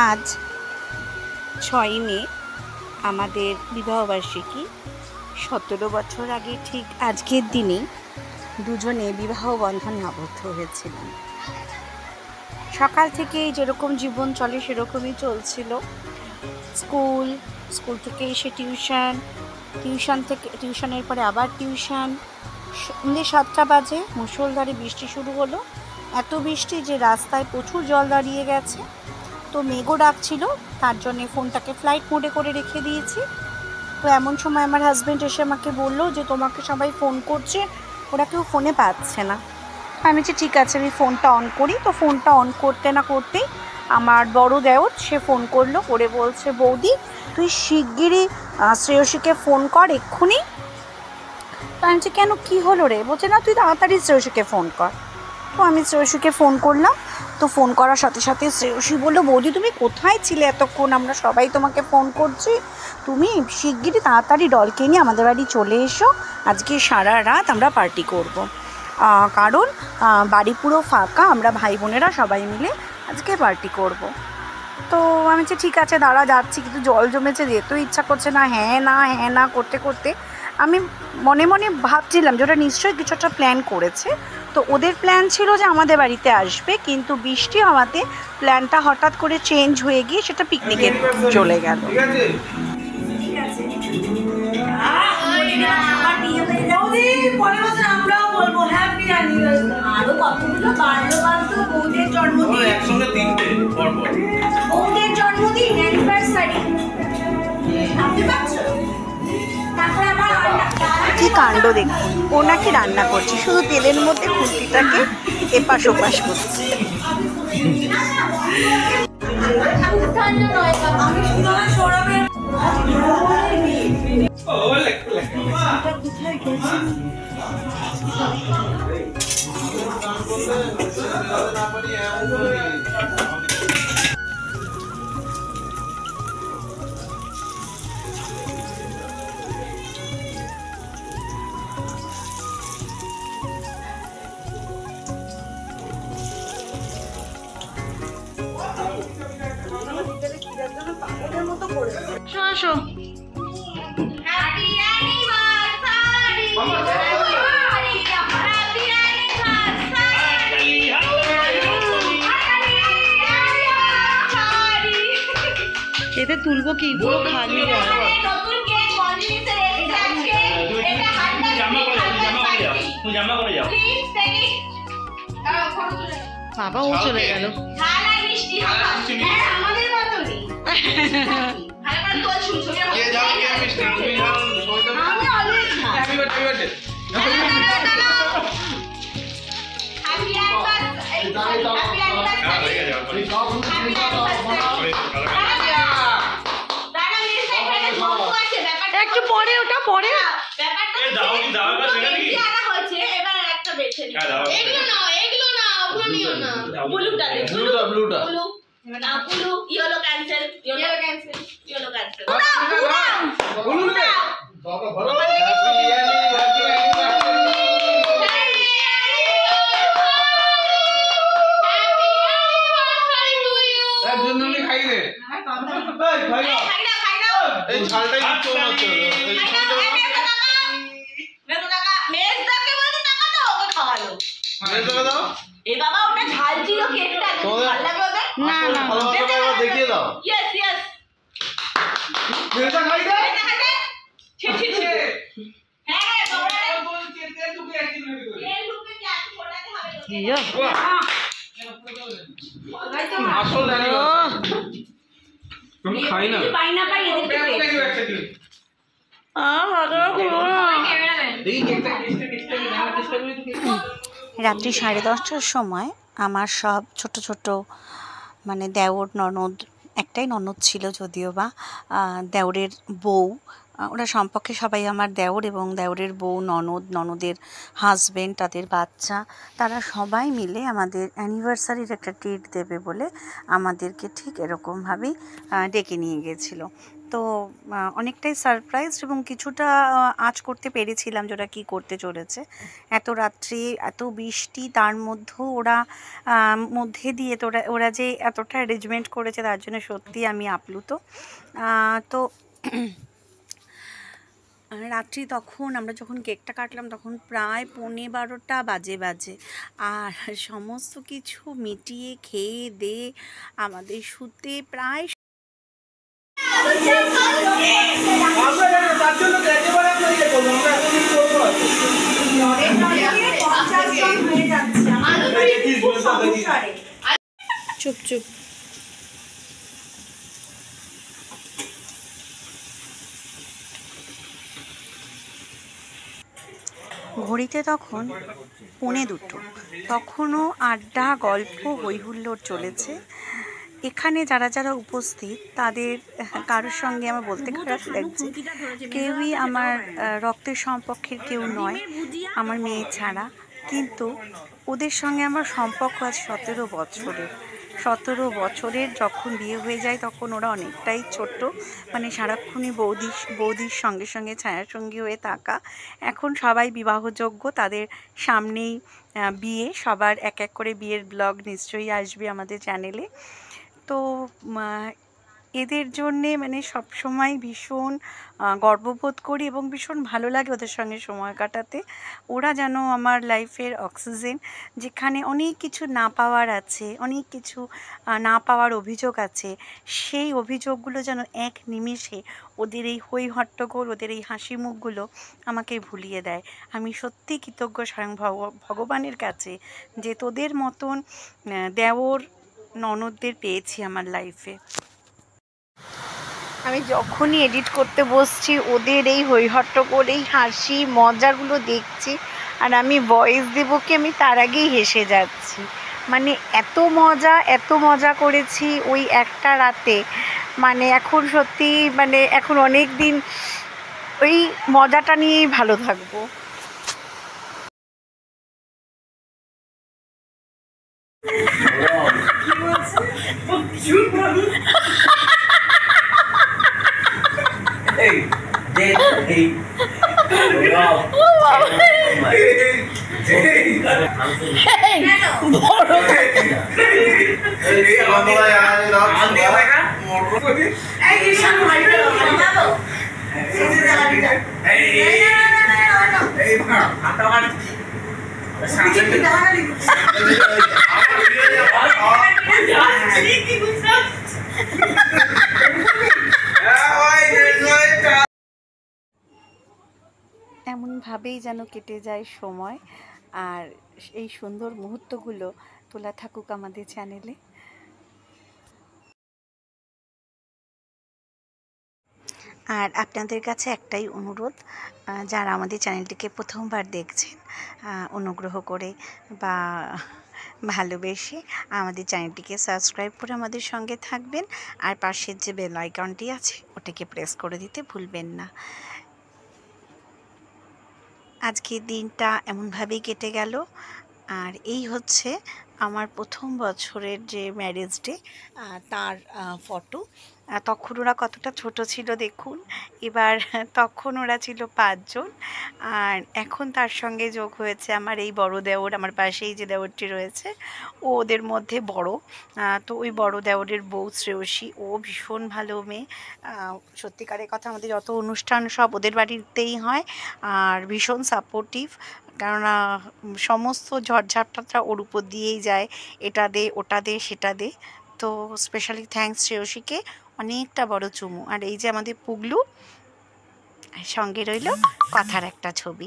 আজ ৬ই মে আমাদের বিবাহবার্ষিকী। ১৭ বছর আগে ঠিক আজকের দিনেই দুজনে বিবাহ বন্ধনে আবদ্ধ হয়েছিলাম। সকাল থেকে যেরকম জীবন চলে সেরকমই চলছিল। স্কুল থেকে এসে টিউশনের পরে আবার টিউশন। সন্ধ্যে ৭টা বাজে মুষলধারে বৃষ্টি শুরু হলো। এত বৃষ্টি যে রাস্তায় প্রচুর জল দাঁড়িয়ে গেছে। তো মেঘও ডাকছিল, তার জন্যে ফোনটাকে ফ্লাইট মোডে করে রেখে দিয়েছি। তো এমন সময় আমার হাজব্যান্ড এসে আমাকে বললো যে তোমাকে সবাই ফোন করছে, ওরা কেউ ফোনে পাচ্ছে না। আমি বলছি ঠিক আছে, আমি ফোনটা অন করি। তো ফোনটা অন করতে না করতেই আমার বড় দেওর সে ফোন করলো, করে বলছে বৌদি তুই শিগগিরই শ্রেয়সীকে ফোন কর এক্ষুনি। তো আমি বলছি কেন, কী হলো রে? বলছে না তুই তাড়াতাড়ি শ্রেয়সীকে ফোন কর। তো আমি শ্রেয়সীকে ফোন করলাম। তো ফোন করার সাথে সাথে শ্রেয়সী বললো বৌদি তুমি কোথায় ছিলে এতক্ষণ, আমরা সবাই তোমাকে ফোন করছি, তুমি শিগগিরই তাড়াতাড়ি ডলকে নিয়ে আমাদের বাড়ি চলে এসো, আজকে সারা রাত আমরা পার্টি করব। কারণ বাড়ি পুরো ফাঁকা, আমরা ভাই বোনেরা সবাই মিলে আজকে পার্টি করব। তো আমি বলছি ঠিক আছে দাঁড়া যাচ্ছি, কিন্তু জল জমেছে, যেতেও ইচ্ছা করছে না, হ্যাঁ না করতে করতে আমি মনে মনে ভাবছিলাম যে ওরা নিশ্চয়ই কিছু একটা প্ল্যান করেছে। তো ওদের প্ল্যান ছিল যে আমাদের বাড়িতে আসবে, কিন্তু বৃষ্টি হওয়াতে প্ল্যানটা হঠাৎ করে চেঞ্জ হয়ে গিয়ে সেটা পিকনিকে চলে গেল। কি কাণ্ড দেখুন, ও নাকি রান্না করছে, শুধু তেলের মধ্যে খুন্তিটাকে এপাশ ওপাশ করছে। এতে তুলবো কি, পুরো খালি বাবা, ও চলে গেল। একটু পরে, ওটা পরে দেখিয়ে দাও। রাত্রি 10:30টার সময় আমার সব ছোট ছোট মানে দেওর ননদ, একটাই ননদ ছিল যদিও বা, দেওরের বউ, ওরা সম্পর্কে সবাই আমার দেওর এবং দেওরের বউ, ননদের হাজব্যান্ড, তাদের বাচ্চা, তারা সবাই মিলে আমাদের অ্যানিভার্সারির একটা ট্রিট দেবে বলে আমাদেরকে ঠিক এরকমভাবেই ডেকে নিয়ে গেছিলো। তো অনেকটাই সারপ্রাইজ এবং কিছুটা আঁচ করতে পেরেছিলাম যে ওরা কী করতে চলেছে। এত রাত্রি, এত বৃষ্টি, তার মধ্যেও ওরা মধ্যে দিয়ে তো ওরা যে এতটা অ্যারেঞ্জমেন্ট করেছে তার জন্য সত্যি আমি আপ্লুত। তো রাত্রি তখন আমরা যখন কেকটা কাটলাম তখন প্রায় 11:15 বাজে আর সমস্ত কিছু মিটিয়ে খেয়ে দিয়ে আমাদের শুতে প্রায় চুপ চুপ। ঘড়িতে তখন 1:45, তখনও আড্ডা, গল্প, হইহুল্লোড় চলেছে। এখানে যারা যারা উপস্থিত তাদের কারোর সঙ্গে আমার বলতে খারাপ লাগছে, কেউই আমার রক্তের সম্পর্কের কেউ নয় আমার মেয়ে ছাড়া, কিন্তু ওদের সঙ্গে আমার সম্পর্ক আজ 17 বছরের। 17 বছরের যখন বিয়ে হয়ে যায় তখন ওরা অনেকটাই ছোট, মানে সারাক্ষণই বৌদির সঙ্গে সঙ্গে ছায়াসঙ্গী হয়ে থাকা। এখন সবাই বিবাহযোগ্য, তাদের সামনেই বিয়ে, সবার এক এক করে বিয়ের ব্লগ নিশ্চয়ই আসবে আমাদের চ্যানেলে। তো এদের জন্যে মানে সবসময় ভীষণ গর্ববোধ করি এবং ভীষণ ভালো লাগে ওদের সঙ্গে সময় কাটাতে। ওরা যেন আমার লাইফের অক্সিজেন, যেখানে অনেক কিছু না পাওয়ার আছে, অনেক কিছু না পাওয়ার অভিযোগ আছে, সেই অভিযোগগুলো যেন এক নিমেষে ওদের এই হই হট্টগোল, ওদের এই হাসি মুখগুলো আমাকে ভুলিয়ে দেয়। আমি সত্যি কৃতজ্ঞ স্বয়ং ভগবানের কাছে যে তোদের মতন দেওর ননদদের পেয়েছি আমার লাইফে। আমি যখনই এডিট করতে বসছি ওদের এই হইহট্টগোল, এই হাসি মজাগুলো দেখছি, আর আমি ভয়েস দেবো কি আমি তার আগেই হেসে যাচ্ছি। মানে এত মজা করেছি ওই একটা রাতে, মানে এখন সত্যি মানে এখন অনেক দিন ওই মজাটা নিয়েই ভালো থাকবো। এমনভাবেই যেন কেটে যায় সময়, আর এই সুন্দর মুহূর্তগুলো তোলা থাকুক আমাদের চ্যানেলে। আর আপনাদের কাছে একটাই অনুরোধ, যারা আমাদের চ্যানেলটিকে প্রথমবার দেখছেন, অনুগ্রহ করে বা ভালোবেসে আমাদের চ্যানেলটিকে সাবস্ক্রাইব করে আমাদের সঙ্গে থাকবেন, আর পাশের যে বেল আইকনটি আছে ওটাকে প্রেস করে দিতে ভুলবেন না। আজকের দিনটা এমনভাবেই কেটে গেল, আর এই হচ্ছে আমার প্রথম বছরের যে ম্যারেজ ডে, তার ফটো। তখন ওরা কতটা ছোট ছিল দেখুন, এবার তখন ওরা ছিল 5 জন, আর এখন তার সঙ্গে যোগ হয়েছে আমার এই বড় দেওর, আমার পাশেই যে দেওরটি রয়েছে ও ওদের মধ্যে বড়। তো ওই বড় দেওরের বউ শ্রেয়সী, ও ভীষণ ভালো মেয়ে। সত্যিকারের কথা আমাদের যত অনুষ্ঠান সব ওদের বাড়িতেই হয়, আর ভীষণ সাপোর্টিভ, কেননা সমস্ত ঝড়ঝাপটাটা ওর উপর দিয়েই যায়, এটা দে ওটা দে সেটা দে। তো স্পেশালি থ্যাঙ্কস শ্রেয়সীকে, অনেকটা বড় চুমু। আর এই যে আমাদের পুগলু, সঙ্গে রইল কথার একটা ছবি।